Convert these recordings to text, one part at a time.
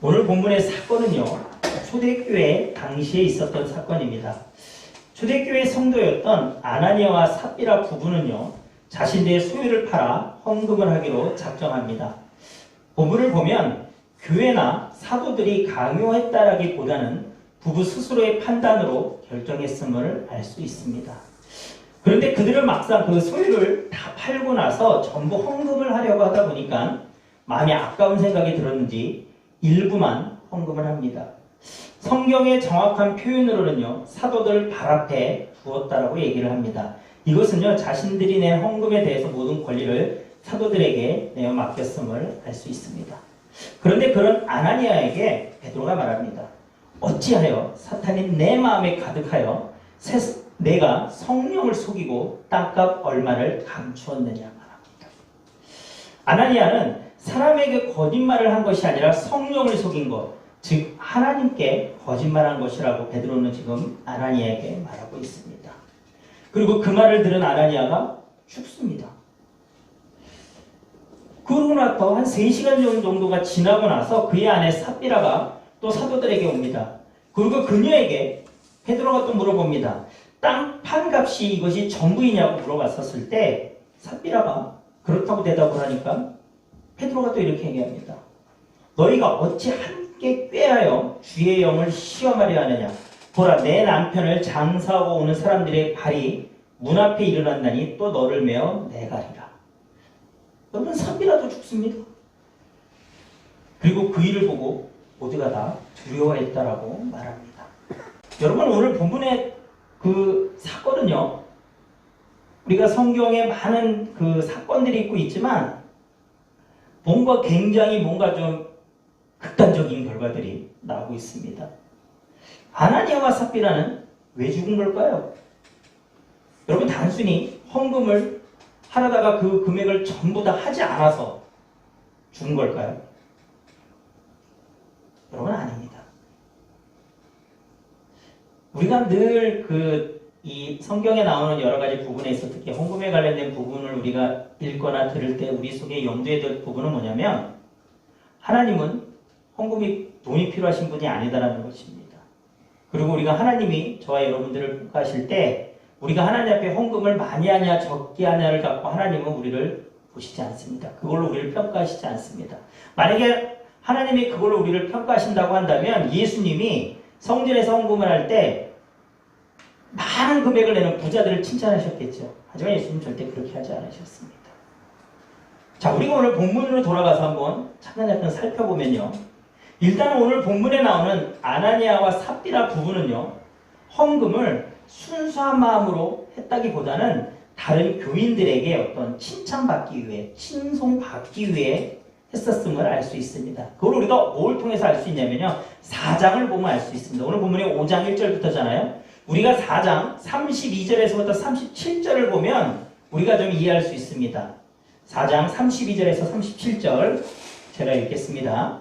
오늘 본문의 사건은요, 초대교회 당시에 있었던 사건입니다. 초대교회 성도였던 아나니아와 삽비라 부부는요, 자신들의 소유를 팔아 헌금을 하기로 작정합니다. 본문을 보면 교회나 사도들이 강요했다라기보다는 부부 스스로의 판단으로 결정했음을 알 수 있습니다. 그런데 그들은 막상 그 소유를 다 팔고 나서 전부 헌금을 하려고 하다 보니까 마음이 아까운 생각이 들었는지 일부만 헌금을 합니다. 성경의 정확한 표현으로는요, 사도들 발 앞에 두었다라고 얘기를 합니다. 이것은요, 자신들이 낸 헌금에 대해서 모든 권리를 사도들에게 내어 맡겼음을 알 수 있습니다. 그런데 그런 아나니아에게 베드로가 말합니다. 어찌하여 사탄이 내 마음에 가득하여 내가 성령을 속이고 땅값 얼마를 감추었느냐 말합니다. 아나니아는 사람에게 거짓말을 한 것이 아니라 성령을 속인 것, 즉 하나님께 거짓말한 것이라고 베드로는 지금 아나니아에게 말하고 있습니다. 그리고 그 말을 들은 아나니아가 죽습니다. 그러고 나서 한 3시간 정도가 지나고 나서 그의 아내 삽비라가 또 사도들에게 옵니다. 그리고 그녀에게 베드로가 또 물어봅니다. 땅 판값이 이것이 전부이냐고 물어봤었을 때 삽비라가 그렇다고 대답을 하니까 베드로가 또 이렇게 얘기합니다. 너희가 어찌 함께 꾀하여 주의 영을 시험하려 하느냐. 보라, 내 남편을 장사하고 오는 사람들의 발이 문 앞에 일어났나니 또 너를 메어 내가리라. 여러분, 삽비라도 죽습니다. 그리고 그 일을 보고 모두가 다 두려워했다라고 말합니다. 여러분, 오늘 본문의 그 사건은요, 우리가 성경에 많은 그 사건들이 있고 있지만 굉장히 좀 극단적인 결과들이 나오고 있습니다. 아나니아와 삽비라는 왜 죽은 걸까요? 여러분, 단순히 헌금을 하려다가 그 금액을 전부 다 하지 않아서 죽은 걸까요? 여러분, 아닙니다. 우리가 늘 이 성경에 나오는 여러 가지 부분에서 특히 헌금에 관련된 부분을 우리가 읽거나 들을 때 우리 속에 염두에 둘 부분은 뭐냐면, 하나님은 돈이 필요하신 분이 아니다라는 것입니다. 그리고 우리가 하나님이 저와 여러분들을 평가하실 때 우리가 하나님 앞에 헌금을 많이 하냐 적게 하냐를 갖고 하나님은 우리를 보시지 않습니다. 그걸로 우리를 평가하시지 않습니다. 만약에 하나님이 그걸로 우리를 평가하신다고 한다면 예수님이 성전에서 헌금을 할 때 많은 금액을 내는 부자들을 칭찬하셨겠죠. 하지만 예수님은 절대 그렇게 하지 않으셨습니다. 자, 우리가 오늘 본문으로 돌아가서 한번 차근차근 살펴보면요. 일단 오늘 본문에 나오는 아나니아와 삽비라 부부는요, 헌금을 순수한 마음으로 했다기보다는 다른 교인들에게 어떤 칭찬받기 위해, 칭송받기 위해 했었음을 알 수 있습니다. 그걸 우리가 뭘 통해서 알 수 있냐면요, 4장을 보면 알 수 있습니다. 오늘 본문이 5장 1절부터잖아요. 우리가 4장 32절에서부터 37절을 보면 우리가 좀 이해할 수 있습니다. 4장 32절에서 37절 제가 읽겠습니다.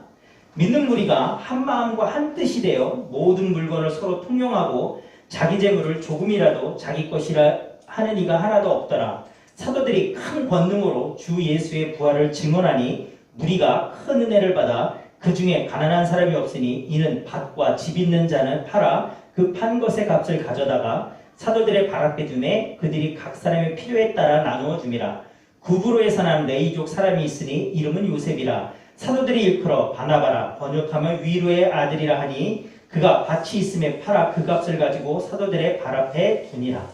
믿는 무리가 한 마음과 한 뜻이 되어 모든 물건을 서로 통용하고 자기 재물을 조금이라도 자기 것이라 하는 이가 하나도 없더라. 사도들이 큰 권능으로 주 예수의 부활을 증언하니 무리가 큰 은혜를 받아 그 중에 가난한 사람이 없으니 이는 밭과 집 있는 자는 팔아 그 판 것의 값을 가져다가 사도들의 발 앞에 두매 그들이 각 사람의 필요에 따라 나누어 줌이라. 구브로에서 난 레이족 사람이 있으니 이름은 요셉이라. 사도들이 일컬어 바나바라 번역하면 위로의 아들이라 하니 그가 밭이 있음에 팔아 그 값을 가지고 사도들의 발 앞에 두니라.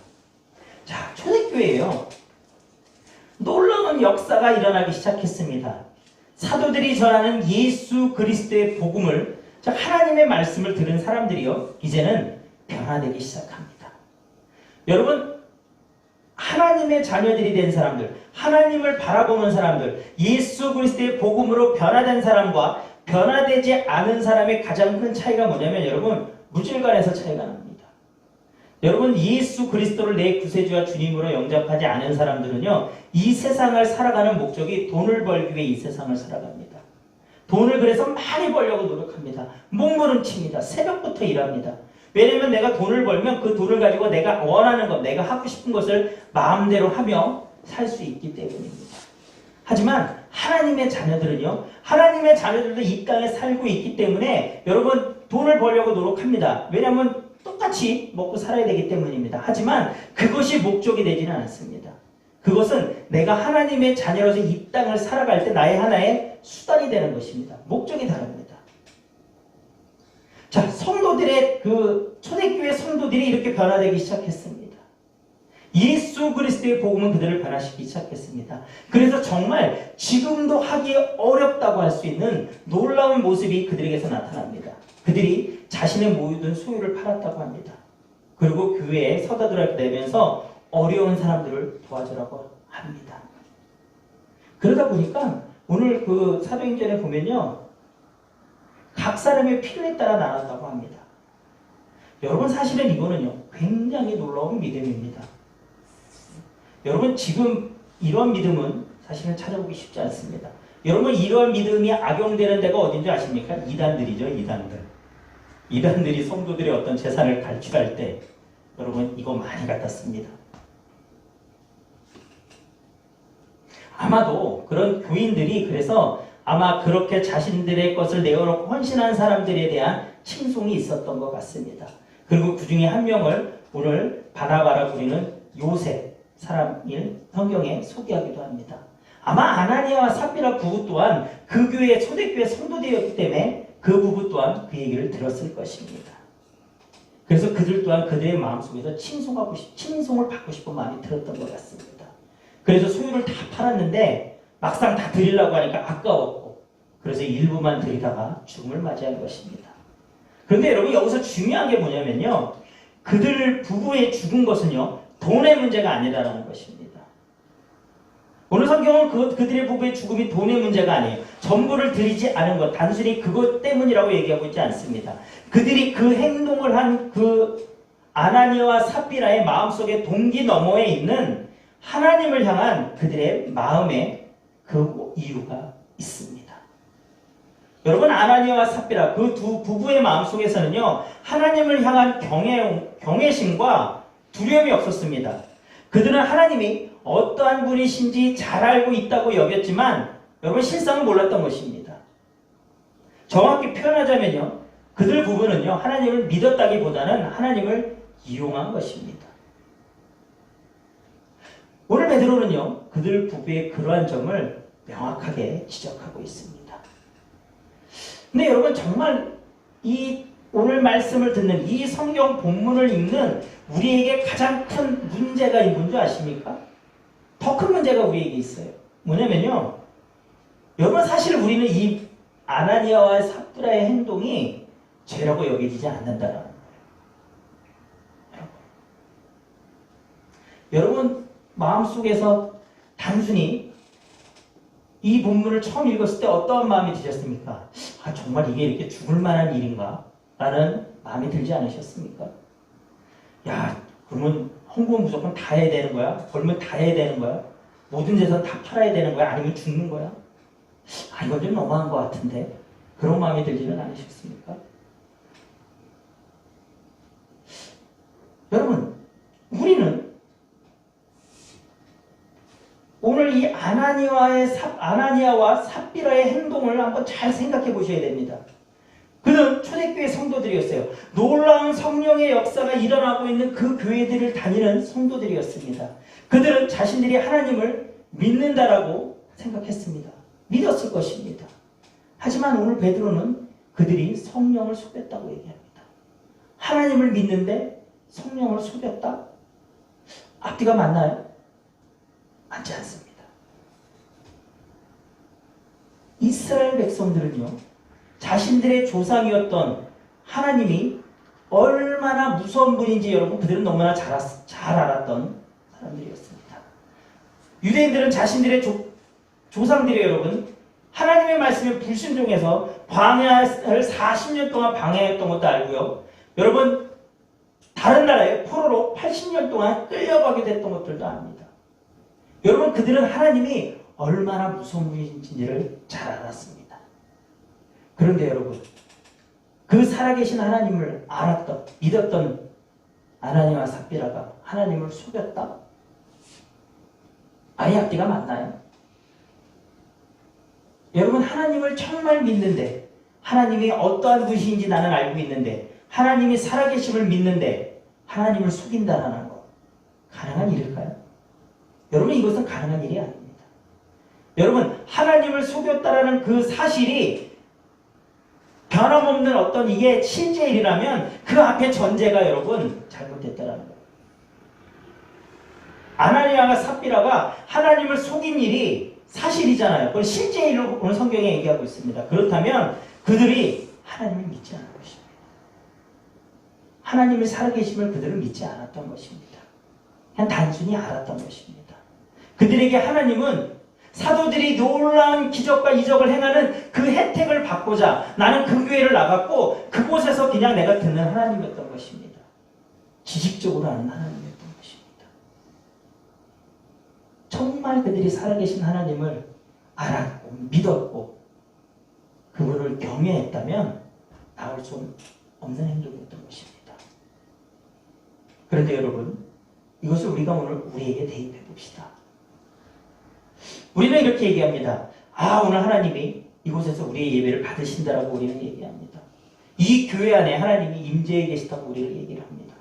자, 초대교회예요. 놀라운 역사가 일어나기 시작했습니다. 사도들이 전하는 예수 그리스도의 복음을, 하나님의 말씀을 들은 사람들이요, 이제는 변화되기 시작합니다. 여러분, 하나님의 자녀들이 된 사람들, 하나님을 바라보는 사람들, 예수 그리스도의 복음으로 변화된 사람과 변화되지 않은 사람의 가장 큰 차이가 뭐냐면, 여러분, 물질관에서 차이가 납니다. 여러분, 예수 그리스도를 내 구세주와 주님으로 영접하지 않은 사람들은요, 이 세상을 살아가는 목적이 돈을 벌기 위해 이 세상을 살아갑니다. 돈을 그래서 많이 벌려고 노력합니다. 몸부림칩니다. 새벽부터 일합니다. 왜냐면 내가 돈을 벌면 그 돈을 가지고 내가 원하는 것, 내가 하고 싶은 것을 마음대로 하며 살 수 있기 때문입니다. 하지만 하나님의 자녀들은요, 하나님의 자녀들도 이 땅에 살고 있기 때문에 여러분 돈을 벌려고 노력합니다. 왜냐하면 똑같이 먹고 살아야 되기 때문입니다. 하지만 그것이 목적이 되지는 않습니다. 그것은 내가 하나님의 자녀로서 이 땅을 살아갈 때 나의 하나의 수단이 되는 것입니다. 목적이 다릅니다. 자, 성도들의 초대교회 성도들이 이렇게 변화되기 시작했습니다. 예수 그리스도의 복음은 그들을 변화시키기 시작했습니다. 그래서 정말 지금도 하기 어렵다고 할 수 있는 놀라운 모습이 그들에게서 나타납니다. 그들이 자신의 모든 소유를 팔았다고 합니다. 그리고 교회에 서다들을 내면서 어려운 사람들을 도와주라고 합니다. 그러다 보니까 오늘 사도행전에 보면요, 각 사람의 필요에 따라 나눴다고 합니다. 여러분 사실은 이거는요, 굉장히 놀라운 믿음입니다. 여러분 지금 이런 믿음은 사실은 찾아보기 쉽지 않습니다. 여러분 이런 믿음이 악용되는 데가 어딘지 아십니까? 이단들이죠. 이단들이 성도들의 어떤 재산을 갈취할 때 여러분 이거 많이 갖다 씁니다. 아마도 그런 교인들이 그래서 아마 그렇게 자신들의 것을 내어놓고 헌신한 사람들에 대한 칭송이 있었던 것 같습니다. 그리고 그 중에 한 명을 오늘 바나바라 부르는 요셉 사람을 성경에 소개하기도 합니다. 아마 아나니아와 삽비라 부부 또한 그 교회의 초대교회 성도들이었기 때문에 그 부부 또한 그 얘기를 들었을 것입니다. 그래서 그들 또한 그들의 마음속에서 칭송을 받고 싶은 마음이 들었던 것 같습니다. 그래서 소유를 다 팔았는데 막상 다 드리려고 하니까 아까웠고 그래서 일부만 드리다가 죽음을 맞이한 것입니다. 그런데 여러분 여기서 중요한 게 뭐냐면요, 그들 부부의 죽은 것은요 돈의 문제가 아니라는 것입니다. 오늘 성경은 그들의 부부의 죽음이 돈의 문제가 아니에요. 전부를 드리지 않은 것, 단순히 그것 때문이라고 얘기하고 있지 않습니다. 그들이 그 행동을 한 아나니아와 삽비라의 마음속에 동기 너머에 있는 하나님을 향한 그들의 마음에 그 이유가 있습니다. 여러분 아나니아와 삽비라 그 두 부부의 마음속에서는요 하나님을 향한 경외심과 두려움이 없었습니다. 그들은 하나님이 어떠한 분이신지 잘 알고 있다고 여겼지만 여러분 실상은 몰랐던 것입니다. 정확히 표현하자면요, 그들 부부는요 하나님을 믿었다기보다는 하나님을 이용한 것입니다. 오늘 베드로는요 그들 부부의 그러한 점을 명확하게 지적하고 있습니다. 근데 여러분 정말 이 오늘 말씀을 듣는 이 성경 본문을 읽는 우리에게 가장 큰 문제가 있는 줄 아십니까? 더 큰 문제가 우리에게 있어요. 뭐냐면요, 여러분 사실 우리는 이 아나니아와 삽비라의 행동이 죄라고 여겨지지 않는다는 거예요. 여러분 마음속에서 단순히 이 본문을 처음 읽었을 때 어떠한 마음이 드셨습니까? 아 정말 이게 이렇게 죽을 만한 일인가? 라는 마음이 들지 않으셨습니까? 야 그러면 헌금 무조건 다 해야 되는 거야? 벌면 다 해야 되는 거야? 모든 재산 다 팔아야 되는 거야? 아니면 죽는 거야? 아 이건 좀 너무한 것 같은데 그런 마음이 들지는 않으셨습니까? 여러분 우리는 오늘 이 아나니아와 삽비라의 행동을 한번 잘 생각해 보셔야 됩니다. 그는 초대교회 성도들이었어요. 놀라운 성령의 역사가 일어나고 있는 그 교회들을 다니는 성도들이었습니다. 그들은 자신들이 하나님을 믿는다라고 생각했습니다. 믿었을 것입니다. 하지만 오늘 베드로는 그들이 성령을 속였다고 얘기합니다. 하나님을 믿는데 성령을 속였다? 앞뒤가 맞나요? 맞지 않습니다. 이스라엘 백성들은요 자신들의 조상이었던 하나님이 얼마나 무서운 분인지 여러분 그들은 너무나 잘 알았던 사람들이었습니다. 유대인들은 자신들의 조상들이 여러분 하나님의 말씀에 불순종해서 광야를 40년 동안 방해했던 것도 알고요. 여러분 다른 나라에 포로로 80년 동안 끌려가게 됐던 것들도 압니다. 여러분 그들은 하나님이 얼마나 무서운 분인지를 잘 알았습니다. 그런데 여러분 그 살아계신 하나님을 믿었던 아나니아와 삽비라가 하나님을 속였다? 아예 앞뒤가 맞나요? 여러분 하나님을 정말 믿는데 하나님이 어떠한 분이신지 나는 알고 있는데 하나님이 살아계심을 믿는데 하나님을 속인다라는 것 가능한 일일까요? 여러분 이것은 가능한 일이 아닙니다. 여러분 하나님을 속였다라는 그 사실이 변함없는 어떤 이게 실제 일이라면 그 앞에 전제가 여러분 잘못됐다라는 거예요. 아나니아와 삽비라가 하나님을 속인 일이 사실이잖아요. 그건 실제 일로 오늘 성경에 얘기하고 있습니다. 그렇다면 그들이 하나님을 믿지 않은 것입니다. 하나님의 살아계심을 그들은 믿지 않았던 것입니다. 그냥 단순히 알았던 것입니다. 그들에게 하나님은 사도들이 놀라운 기적과 이적을 행하는 그 혜택을 받고자 나는 그 교회를 나갔고 그곳에서 그냥 내가 듣는 하나님이었던 것입니다. 지식적으로 아는 하나님이었던 것입니다. 정말 그들이 살아계신 하나님을 알았고 믿었고 그분을 경외했다면 나올 수 없는 행동이었던 것입니다. 그런데 여러분 이것을 우리가 오늘 우리에게 대입해 봅시다. 우리는 이렇게 얘기합니다. 오늘 하나님이 이곳에서 우리의 예배를 받으신다라고 우리는 얘기합니다. 이 교회 안에 하나님이 임재해 계시다고 우리를 얘기를 합니다.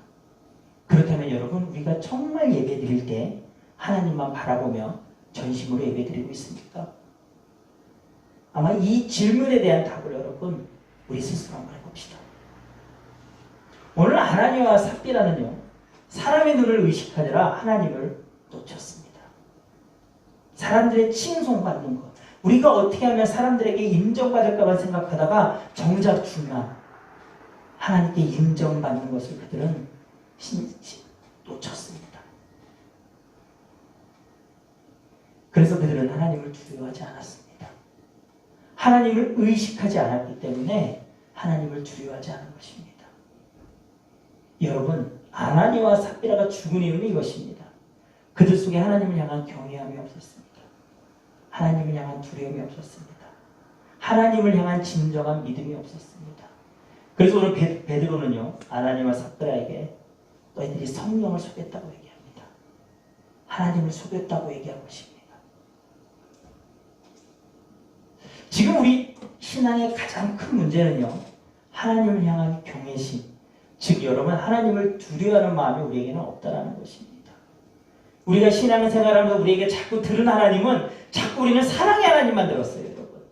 그렇다면 여러분 우리가 정말 예배 드릴 때 하나님만 바라보며 전심으로 예배 드리고 있습니까? 아마 이 질문에 대한 답을 여러분 우리 스스로 한번 해봅시다. 오늘 아나니아와 삽비라는요 사람의 눈을 의식하느라 하나님을 놓쳤습니다. 사람들의 칭송받는 것 우리가 어떻게 하면 사람들에게 인정받을까만 생각하다가 정작 중요한 하나님께 인정받는 것을 그들은 놓쳤습니다. 그래서 그들은 하나님을 두려워하지 않았습니다. 하나님을 의식하지 않았기 때문에 하나님을 두려워하지 않은 것입니다. 여러분 아나니아와 삽비라가 죽은 이유는 이것입니다. 그들 속에 하나님을 향한 경외함이 없었습니다. 하나님을 향한 두려움이 없었습니다. 하나님을 향한 진정한 믿음이 없었습니다. 그래서 오늘 베드로는요 아나니아와 삽비라에게 너희들이 성령을 속였다고 얘기합니다. 하나님을 속였다고 얘기하고 있습니다. 지금 우리 신앙의 가장 큰 문제는요 하나님을 향한 경외심 즉 여러분 하나님을 두려워하는 마음이 우리에게는 없다라는 것입니다. 우리가 신앙생활하면서 우리에게 자꾸 들은 하나님은 자꾸 우리는 사랑의 하나님만 들었어요. 여러분.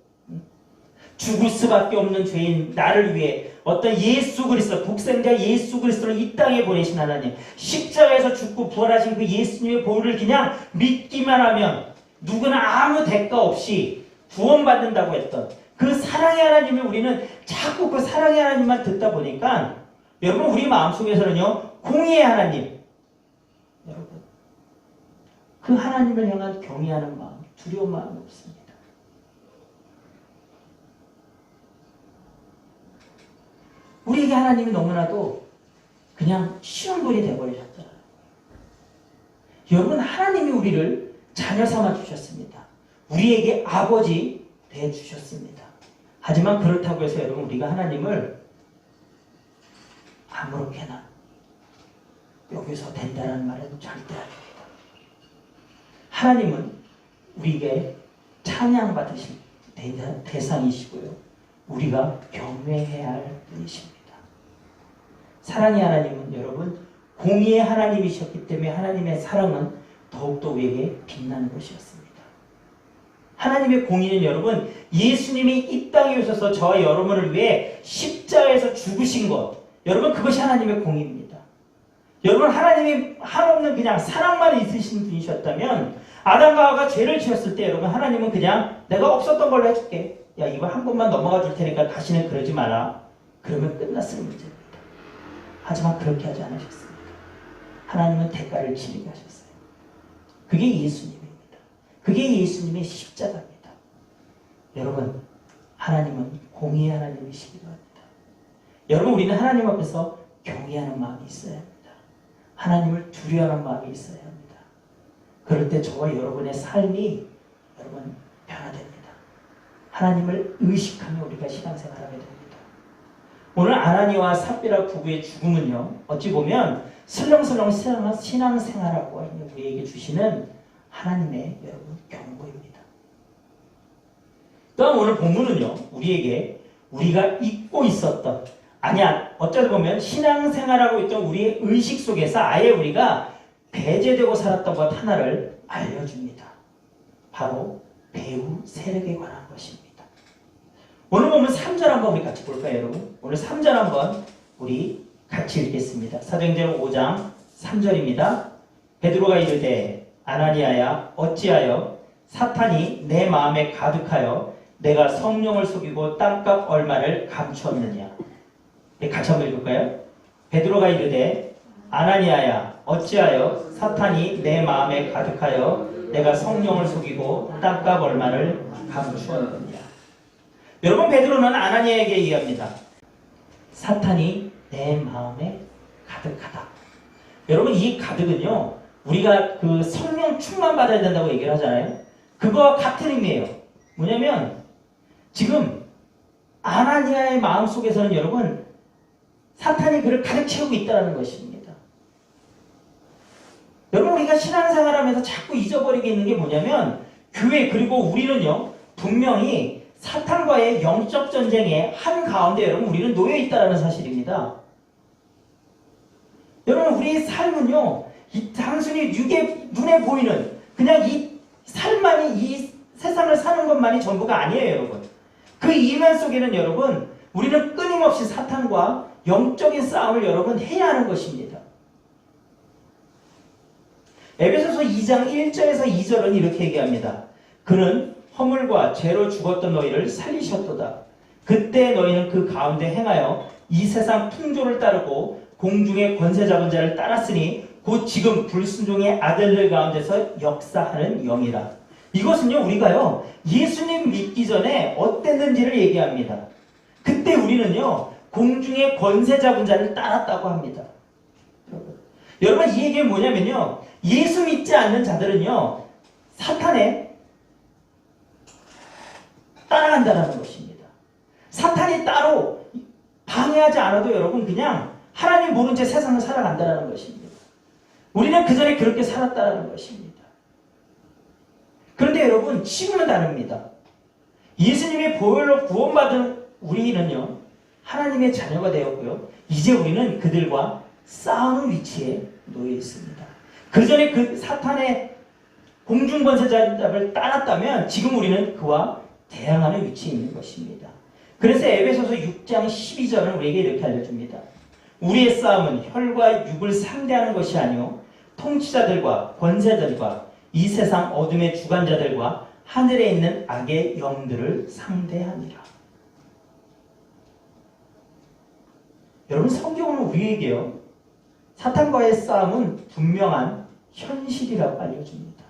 죽을 수밖에 없는 죄인 나를 위해 어떤 예수 그리스도 독생자 예수 그리스도를 이 땅에 보내신 하나님 십자가에서 죽고 부활하신 그 예수님의 보혈을 그냥 믿기만 하면 누구나 아무 대가 없이 구원받는다고 했던 그 사랑의 하나님을 우리는 자꾸 그 사랑의 하나님만 듣다 보니까 여러분 우리 마음속에서는요 공의의 하나님 여러분 그 하나님을 향한 경외하는 마음 두려운 마음이 없습니다. 우리에게 하나님이 너무나도 그냥 쉬운 분이 되어버리셨잖아요. 여러분 하나님이 우리를 자녀 삼아 주셨습니다. 우리에게 아버지 돼 주셨습니다. 하지만 그렇다고 해서 여러분 우리가 하나님을 아무렇게나 여기서 된다는 말은 절대 아닙니다. 하나님은 우리에게 찬양받으실 대상이시고요. 우리가 경외해야 할 분이십니다. 사랑의 하나님은 여러분 공의의 하나님이셨기 때문에 하나님의 사랑은 더욱더 우리에게 빛나는 것이었습니다. 하나님의 공의는 여러분 예수님이 이 땅에 오셔서 저와 여러분을 위해 십자가에서 죽으신 것 여러분 그것이 하나님의 공의입니다. 여러분 하나님이 한없는 그냥 사랑만 있으신 분이셨다면 아담과 하와가 죄를 지었을 때 여러분 하나님은 그냥 내가 없었던 걸로 해줄게. 야 이거 한 번만 넘어가 줄 테니까 다시는 그러지 마라. 그러면 끝났을 문제입니다. 하지만 그렇게 하지 않으셨습니다. 하나님은 대가를 치르게 하셨어요. 그게 예수님입니다. 그게 예수님의 십자가입니다. 여러분 하나님은 공의의 하나님이시기도 합니다. 여러분 우리는 하나님 앞에서 경외하는 마음이 있어야 합니다. 하나님을 두려워하는 마음이 있어야 합니다. 그럴 때 저와 여러분의 삶이 여러분 변화됩니다. 하나님을 의식하며 우리가 신앙생활하게 됩니다. 오늘 아나니아와 삽비라 부부의 죽음은요 어찌 보면 슬렁슬렁 신앙생활하고 우리에게 주시는 하나님의 여러분 경고입니다. 다음 오늘 본문은요, 우리에게 우리가 잊고 있었던, 아니야, 어쩌다 보면 신앙생활하고 있던 우리의 의식 속에서 아예 우리가 배제되고 살았던 것 하나를 알려줍니다. 바로 배후 세력에 관한 것입니다. 오늘 보면 3절 한번 우리 같이 볼까요, 여러분? 오늘 3절 한번 우리 같이 읽겠습니다. 사도행전 5장 3절입니다. 베드로가 이르되 아나니아야 어찌하여 사탄이 내 마음에 가득하여 내가 성령을 속이고 땅값 얼마를 감추었느냐. 같이 한번 읽을까요? 베드로가 이르되 아나니아야 어찌하여 사탄이 내 마음에 가득하여 내가 성령을 속이고 땅값 얼마를 감추었느냐. 여러분, 베드로는 아나니아에게 얘기합니다. 사탄이 내 마음에 가득하다. 여러분, 이 가득은요, 우리가 그 성령 충만 받아야 된다고 얘기를 하잖아요. 그거와 같은 의미예요. 뭐냐면 지금 아나니아의 마음속에서는 여러분 사탄이 그를 가득 채우고 있다는 것입니다. 여러분, 우리가 신앙생활하면서 자꾸 잊어버리게 있는 게 뭐냐면 교회, 그리고 우리는요 분명히 사탄과의 영적 전쟁의 한가운데 여러분 우리는 놓여 있다는 사실입니다. 여러분, 우리의 삶은요 이 단순히 눈에 보이는 그냥 이 삶만이, 이 세상을 사는 것만이 전부가 아니에요. 여러분, 그 이면 속에는 여러분 우리는 끊임없이 사탄과 영적인 싸움을 여러분 해야 하는 것입니다. 에베소서 2장 1절에서 2절은 이렇게 얘기합니다. 그는 허물과 죄로 죽었던 너희를 살리셨도다. 그때 너희는 그 가운데 행하여 이 세상 풍조를 따르고 공중의 권세 잡은 자를 따랐으니 곧 지금 불순종의 아들들 가운데서 역사하는 영이라. 이것은요 우리가요 예수님 믿기 전에 어땠는지를 얘기합니다. 그때 우리는요 공중의 권세 잡은 자를 따랐다고 합니다. 여러분, 이 얘기는 뭐냐면요, 예수 믿지 않는 자들은요 사탄에 따라간다는 것입니다. 사탄이 따로 방해하지 않아도 여러분 그냥 하나님 모른 채 세상을 살아간다는 것입니다. 우리는 그 전에 그렇게 살았다는 것입니다. 그런데 여러분, 지금은 다릅니다. 예수님의 보혈로 구원받은 우리는요 하나님의 자녀가 되었고요, 이제 우리는 그들과 싸우는 위치에 놓여 있습니다. 그 전에 그 사탄의 공중권세자를 따랐다면 지금 우리는 그와 대항하는 위치에 있는 것입니다. 그래서 에베소서 6장 12절은 우리에게 이렇게 알려줍니다. 우리의 싸움은 혈과 육을 상대하는 것이 아니요 통치자들과 권세들과 이 세상 어둠의 주관자들과 하늘에 있는 악의 영들을 상대하니라. 여러분, 성경은 우리에게요 사탄과의 싸움은 분명한 현실이라고 알려줍니다.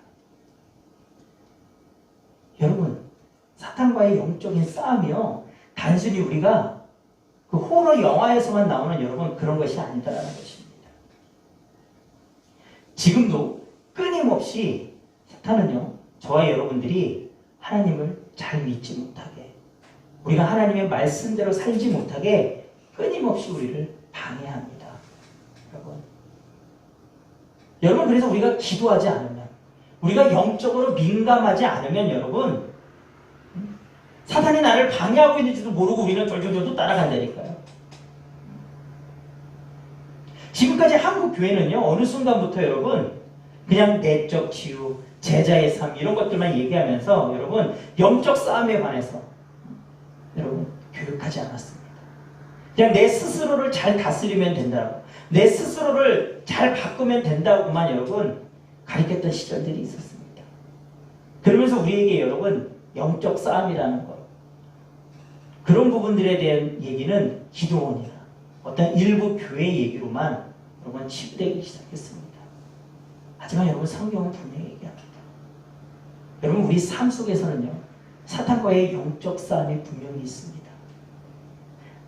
여러분, 사탄과의 영적인 싸움이요 단순히 우리가 그 호러 영화에서만 나오는 여러분 그런 것이 아니다라는 것입니다. 지금도 끊임없이 사탄은요 저와 여러분들이 하나님을 잘 믿지 못하게, 우리가 하나님의 말씀대로 살지 못하게 끊임없이 우리를 방해합니다. 여러분, 그래서 우리가 기도하지 않으면, 우리가 영적으로 민감하지 않으면 여러분 사탄이 나를 방해하고 있는지도 모르고 우리는 쫄쫄쫄 따라간다니까요. 지금까지 한국 교회는요 어느 순간부터 여러분 그냥 내적 치유, 제자의 삶 이런 것들만 얘기하면서 여러분 영적 싸움에 관해서 여러분 교육하지 않았습니다. 그냥 내 스스로를 잘 다스리면 된다고, 내 스스로를 잘 바꾸면 된다고만 여러분 가르쳤던 시절들이 있었습니다. 그러면서 우리에게 여러분 영적 싸움이라는 것, 그런 부분들에 대한 얘기는 기도원이나 어떤 일부 교회 얘기로만 여러분 치부되기 시작했습니다. 하지만 여러분 성경은 분명히 얘기합니다. 여러분, 우리 삶 속에서는요 사탄과의 영적 싸움이 분명히 있습니다.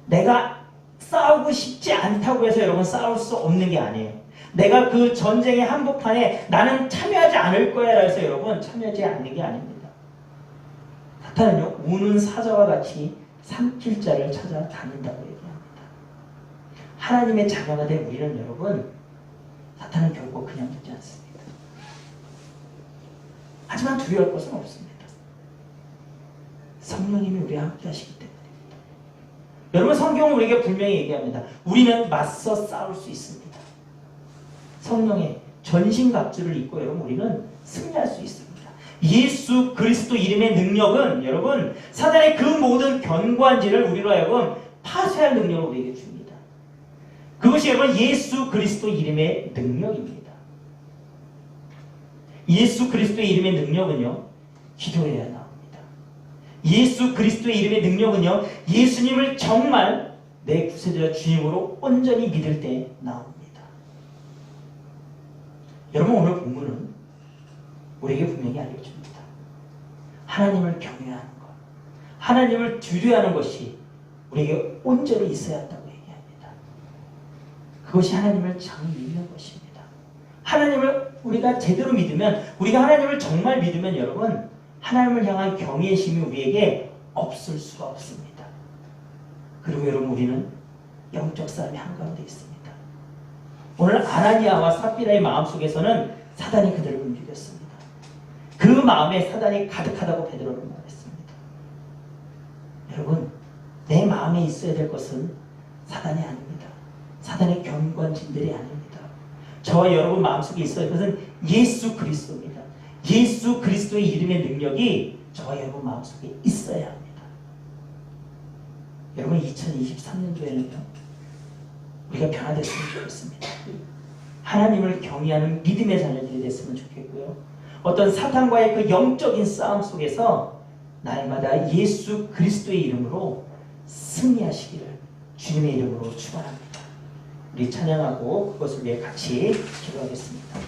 내가 싸우고 싶지 않다고 해서 여러분 싸울 수 없는 게 아니에요. 내가 그 전쟁의 한복판에 나는 참여하지 않을 거야 해서 여러분 참여하지 않는 게 아닙니다. 사탄은요 우는 사자와 같이 삼킬 자를 찾아다닌다고 얘기합니다. 하나님의 자녀가 된 우리는 여러분 사탄은 결국 그냥 두지 않습니다. 하지만 두려울 것은 없습니다. 성령님이 우리와 함께 하시기 때문입니다. 여러분, 성경은 우리에게 분명히 얘기합니다. 우리는 맞서 싸울 수 있습니다. 성령의 전신갑주를 입고 여러분 우리는 승리할 수 있습니다. 예수 그리스도 이름의 능력은 여러분 사단의 그 모든 견고한지를 우리로 하여금 파쇄할 능력을 우리에게 줍니다. 그것이 여러분 예수 그리스도 이름의 능력입니다. 예수 그리스도의 이름의 능력은요, 기도해야 나옵니다. 예수 그리스도의 이름의 능력은요, 예수님을 정말 내 구세주와 주님으로 온전히 믿을 때 나옵니다. 여러분, 오늘 본문은 우리에게 분명히 알려줍니다. 하나님을 경외하는 것, 하나님을 두려워하는 것이 우리에게 온전히 있어야 한다고 얘기합니다. 그것이 하나님을 잘 믿는 것입니다. 하나님을 우리가 제대로 믿으면, 우리가 하나님을 정말 믿으면 여러분, 하나님을 향한 경외심이 우리에게 없을 수가 없습니다. 그리고 여러분, 우리는 영적 싸움이 한가운데 있습니다. 오늘 아나니아와 삽비라의 마음속에서는 사단이 그들을 움직였습니다. 그 마음에 사단이 가득하다고 베드로는 말했습니다. 여러분, 내 마음에 있어야 될 것은 사단이 아닙니다. 사단의 견고한 진들이 아닙니다. 저와 여러분 마음속에 있어야 할 것은 예수 그리스도입니다. 예수 그리스도의 이름의 능력이 저와 여러분 마음속에 있어야 합니다. 여러분, 2023년도에는요, 우리가 변화됐으면 좋겠습니다. 하나님을 경외하는 믿음의 자녀들이 됐으면 좋겠고요. 어떤 사탄과의 그 영적인 싸움 속에서 날마다 예수 그리스도의 이름으로 승리하시기를 주님의 이름으로 축원합니다. 우리 찬양하고 그것을 위해 같이 기도하겠습니다.